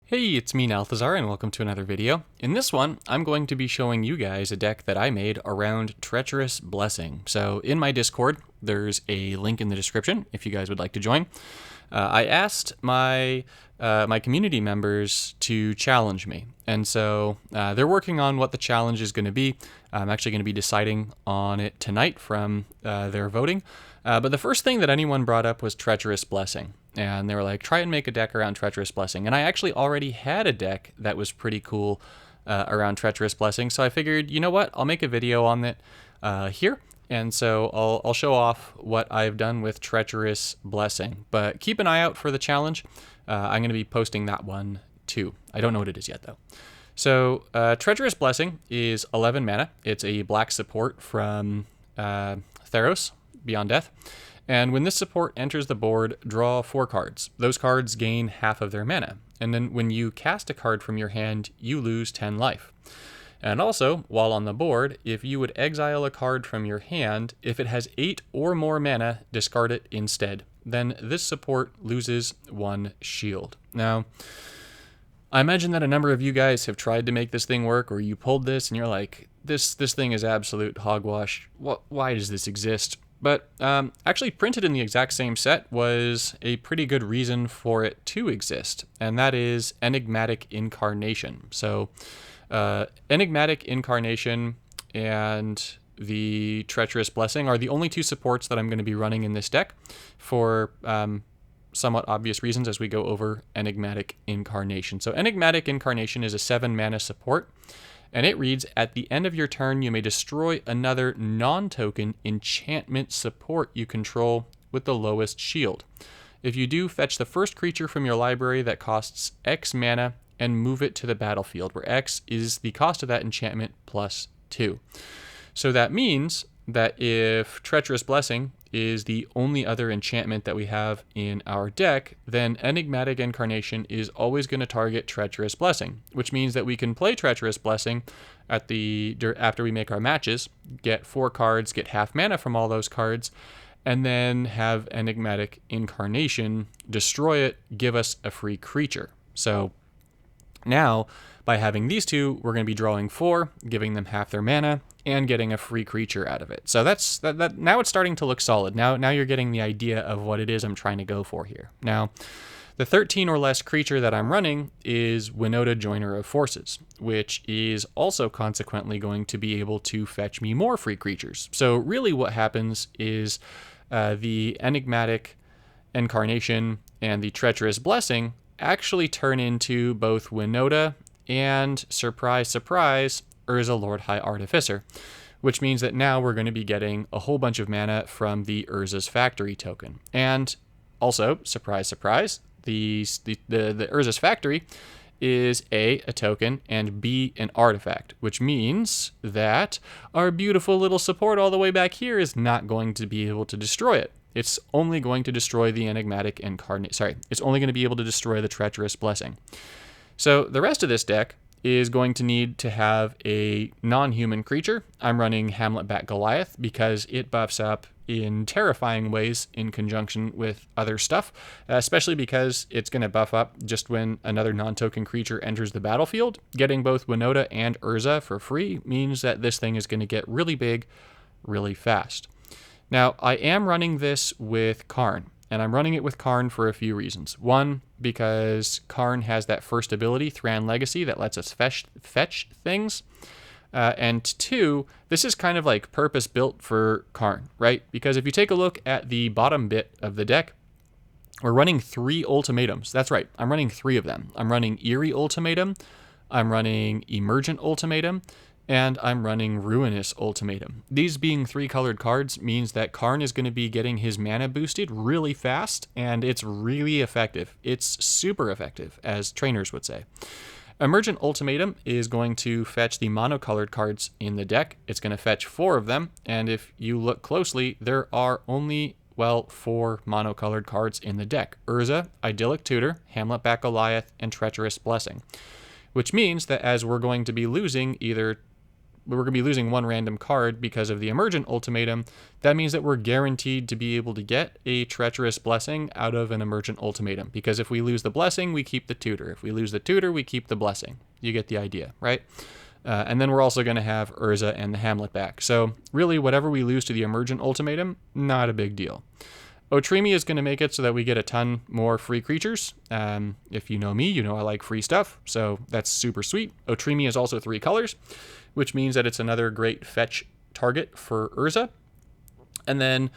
Hey, it's me, Nalthazar, and welcome to another video. In this one, I'm going to be showing you guys a deck that I made around Treacherous Blessing. So in my Discord, there's a link in the description if you guys would like to join. I asked my community members to challenge me, and so they're working on what the challenge is going to be. I'm actually going to be deciding on it tonight from their voting. But the first thing that anyone brought up was Treacherous Blessing. And they were like, try and make a deck around Treacherous Blessing. And I actually already had a deck that was pretty cool around Treacherous Blessing. So I figured, you know what, I'll make a video on it here. And so I'll show off what I've done with Treacherous Blessing. But keep an eye out for the challenge. I'm going to be posting that one too. I don't know what it is yet, though. So Treacherous Blessing is 11 mana. It's a black support from Theros, Beyond Death. And when this support enters the board, draw 4 cards. Those cards gain half of their mana. And then when you cast a card from your hand, you lose 10 life. And also, while on the board, if you would exile a card from your hand, if it has 8 or more mana, discard it instead. Then this support loses 1 shield. Now, I imagine that a number of you guys have tried to make this thing work, or you pulled this and you're like, this thing is absolute hogwash. Why does this exist? But actually printed in the exact same set was a pretty good reason for it to exist, and that is Enigmatic Incarnation. So Enigmatic Incarnation and the Treacherous Blessing are the only 2 supports that I'm going to be running in this deck for somewhat obvious reasons as we go over Enigmatic Incarnation. So Enigmatic Incarnation is a 7 mana support. And it reads, at the end of your turn, you may destroy another non-token enchantment support you control with the lowest shield. If you do, fetch the first creature from your library that costs X mana and move it to the battlefield, where X is the cost of that enchantment plus 2. So that means that if Treacherous Blessing is the only other enchantment that we have in our deck, then Enigmatic Incarnation is always going to target Treacherous Blessing, which means that we can play Treacherous Blessing after we make our matches, get 4 cards, get half mana from all those cards, and then have Enigmatic Incarnation destroy it, give us a free creature. So now, by having these 2, we're going to be drawing 4, giving them half their mana, and getting a free creature out of it. So that's that. Now it's starting to look solid. Now you're getting the idea of what it is I'm trying to go for here. Now, the 13 or less creature that I'm running is Winota, Joiner of Forces, which is also consequently going to be able to fetch me more free creatures. So really what happens is the Enigmatic Incarnation and the Treacherous Blessing actually turn into both Winota and, surprise, surprise, Urza Lord High Artificer, which means that now we're going to be getting a whole bunch of mana from the Urza's Factory token. And also, surprise, surprise, the Urza's Factory is A, a token, and B, an artifact, which means that our beautiful little support all the way back here is not going to be able to destroy it. It's only going to destroy the Enigmatic Incarnation. It's only going to be able to destroy the Treacherous Blessing. So the rest of this deck is going to need to have a non-human creature. I'm running Hamlet Bat Goliath because it buffs up in terrifying ways in conjunction with other stuff, especially because it's going to buff up just when another non-token creature enters the battlefield. Getting both Winota and Urza for free means that this thing is going to get really big really fast. Now, I am running this with Karn. And I'm running it with Karn for a few reasons. One, because Karn has that first ability, Thran Legacy, that lets us fetch things. And 2, this is kind of like purpose-built for Karn, right? Because if you take a look at the bottom bit of the deck, we're running 3 ultimatums. That's right, I'm running 3 of them. I'm running Eerie Ultimatum, I'm running Emergent Ultimatum, and I'm running Ruinous Ultimatum. These being 3 colored cards means that Karn is going to be getting his mana boosted really fast, and it's really effective. It's super effective, as trainers would say. Emergent Ultimatum is going to fetch the monocolored cards in the deck. It's going to fetch 4 of them, and if you look closely, there are only, 4 monocolored cards in the deck. Urza, Idyllic Tutor, Hamlet Bat Goliath, and Treacherous Blessing. Which means that as we're going to be losing either we're going to be losing one random card because of the Emergent Ultimatum. That means that we're guaranteed to be able to get a Treacherous Blessing out of an Emergent Ultimatum, because if we lose the Blessing, we keep the Tutor. If we lose the Tutor, we keep the Blessing. You get the idea, right? And then we're also going to have Urza and the Hamlet back. So really, whatever we lose to the Emergent Ultimatum, not a big deal. Otrimi is going to make it so that we get a ton more free creatures. If you know me, you know I like free stuff, so that's super sweet. Otrimi is also 3 colors, which means that it's another great fetch target for Urza. And then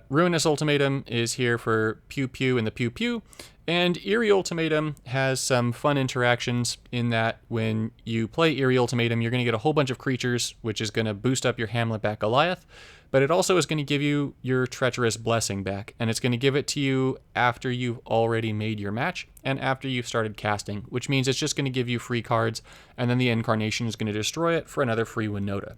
Ruinous Ultimatum is here for Pew Pew and the Pew Pew. And Eerie Ultimatum has some fun interactions in that when you play Eerie Ultimatum, you're going to get a whole bunch of creatures, which is going to boost up your Hamlet back Goliath. But it also is going to give you your Treacherous Blessing back, and it's going to give it to you after you've already made your match and after you've started casting, which means it's just going to give you free cards, and then the Incarnation is going to destroy it for another free Winota.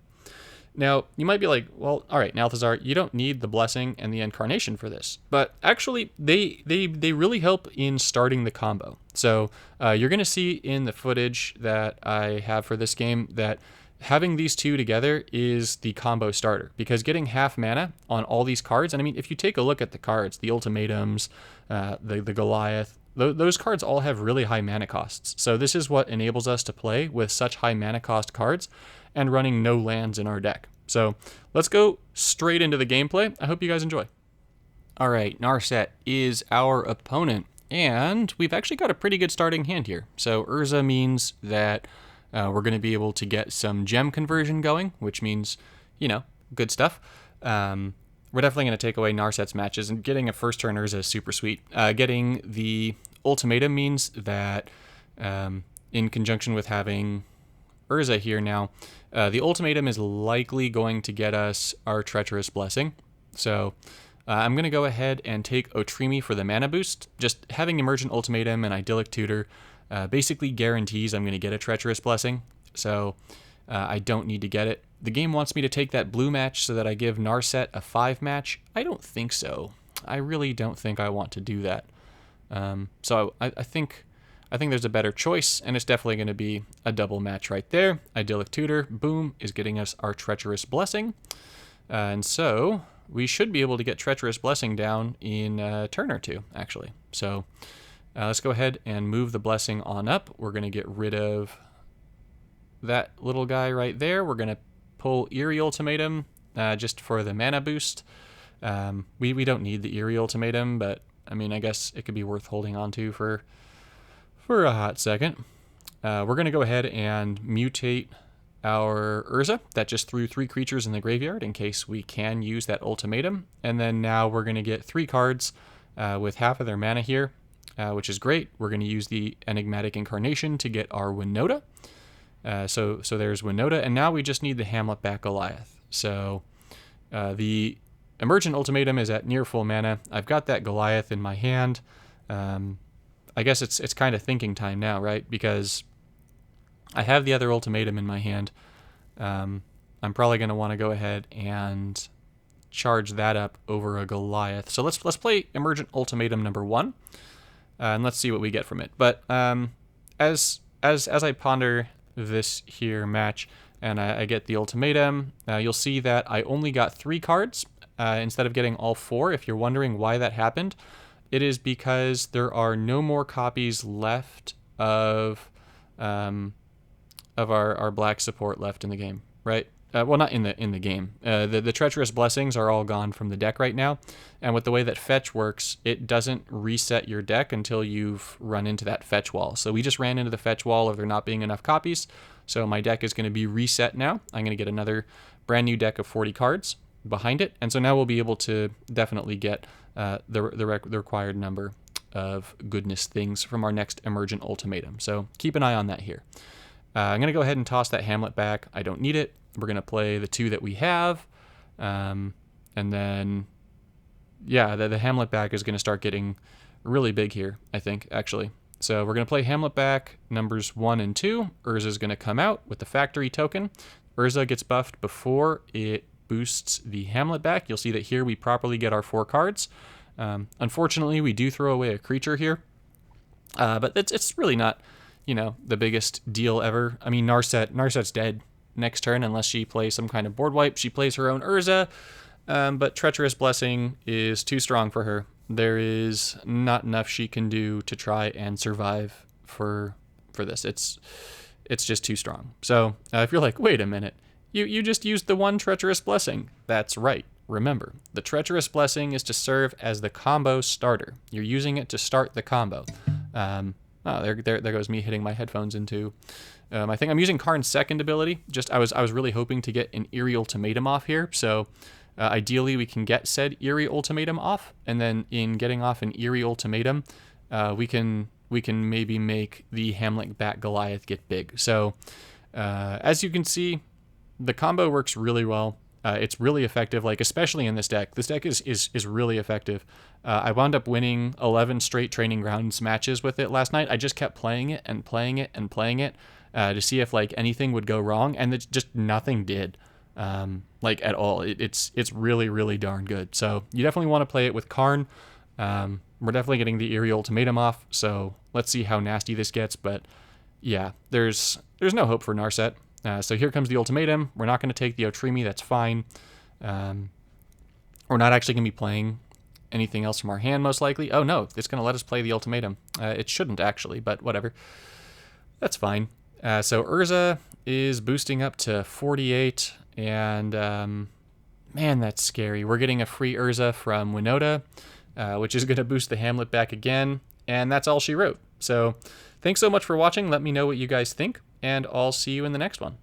Now, you might be like, well, all right, Nalthazar, you don't need the Blessing and the Incarnation for this. But actually, they really help in starting the combo. So you're going to see in the footage that I have for this game that having these two together is the combo starter, because getting half mana on all these cards, and I mean, if you take a look at the cards, the Ultimatums, the Goliath, those cards all have really high mana costs. So this is what enables us to play with such high mana cost cards and running no lands in our deck. So let's go straight into the gameplay. I hope you guys enjoy. All right, Narset is our opponent, and we've actually got a pretty good starting hand here. So Urza means that we're going to be able to get some gem conversion going, which means, you know, good stuff. We're definitely going to take away Narset's matches, and getting a first turn Urza is super sweet. Getting the Ultimatum means that in conjunction with having Urza here now, the Ultimatum is likely going to get us our Treacherous Blessing. So I'm going to go ahead and take Otrimi for the mana boost. Just having Emergent Ultimatum and Idyllic Tutor basically guarantees I'm going to get a Treacherous Blessing, so I don't need to get it. The game wants me to take that blue match so that I give Narset a 5 match. I don't think so. I really don't think I want to do that. So I think there's a better choice, and it's definitely going to be a double match right there. Idyllic Tutor, boom, is getting us our Treacherous Blessing. And so we should be able to get Treacherous Blessing down in a turn or two, actually. So let's go ahead and move the Blessing on up. We're going to get rid of that little guy right there. We're going to pull Eerie Ultimatum just for the mana boost. We don't need the Eerie Ultimatum, but I mean, I guess it could be worth holding on to for a hot second. We're going to go ahead and mutate our Urza. That just threw 3 creatures in the graveyard in case we can use that Ultimatum. And then now we're going to get 3 cards with half of their mana here, which is great. We're going to use the Enigmatic Incarnation to get our Winota. So there's Winota, and now we just need the Hamlet back Goliath. So the Emergent Ultimatum is at near full mana. I've got that Goliath in my hand. I guess it's kind of thinking time now, right? Because I have the other Ultimatum in my hand. I'm probably going to want to go ahead and charge that up over a Goliath. So let's play Emergent Ultimatum number 1, and let's see what we get from it. But as I ponder this here match, and I get the Ultimatum, you'll see that I only got 3 cards instead of getting all 4. If you're wondering why that happened, it is because there are no more copies left of our black support left in the game, right? Well, not in the game. The Treacherous Blessings are all gone from the deck right now, and with the way that fetch works, it doesn't reset your deck until you've run into that fetch wall. So we just ran into the fetch wall of there not being enough copies, so my deck is going to be reset now. I'm going to get another brand new deck of 40 cards behind it, and so now we'll be able to definitely get the required number of goodness things from our next Emergent Ultimatum. So keep an eye on that here. I'm going to go ahead and toss that Hamlet back. I don't need it. We're going to play the 2 that we have. And then, yeah, the Hamlet back is going to start getting really big here, I think, actually. So we're going to play Hamlet back numbers 1 and 2. Urza is going to come out with the factory token. Urza gets buffed before it boosts the Hamlet back. You'll see that here we properly get our 4 cards. Unfortunately, we do throw away a creature here. But it's really not, you know, the biggest deal ever. I mean, Narset's dead. next turn unless she plays some kind of board wipe. She plays her own Urza, but Treacherous Blessing is too strong for her. There is not enough she can do to try and survive for this. It's just too strong. So if you're like, wait a minute, you just used the one Treacherous Blessing. That's right. Remember, the Treacherous Blessing is to serve as the combo starter. You're using it to start the combo. There goes me hitting my headphones into I think I'm using Karn's second ability. Just I was really hoping to get an Eerie Ultimatum off here. So ideally we can get said Eerie Ultimatum off, and then in getting off an Eerie Ultimatum, we can maybe make the Hamlet Bat Goliath get big. So as you can see, the combo works really well. It's really effective, like especially in this deck. This deck is really effective. I wound up winning 11 straight training grounds matches with it last night. I just kept playing it and playing it and playing it to see if like anything would go wrong, and just nothing did, like at all. It's really, really darn good. So you definitely want to play it with Karn. We're definitely getting the Eerie Ultimatum off, so let's see how nasty this gets. But yeah, there's no hope for Narset. So here comes the Ultimatum. We're not going to take the Otrimi. That's fine. We're not actually going to be playing anything else from our hand, most likely. Oh, no. It's going to let us play the Ultimatum. It shouldn't, actually, but whatever. That's fine. So Urza is boosting up to 48, and man, that's scary. We're getting a free Urza from Winota, which is going to boost the Hamlet back again, and that's all she wrote. So thanks so much for watching. Let me know what you guys think, and I'll see you in the next one.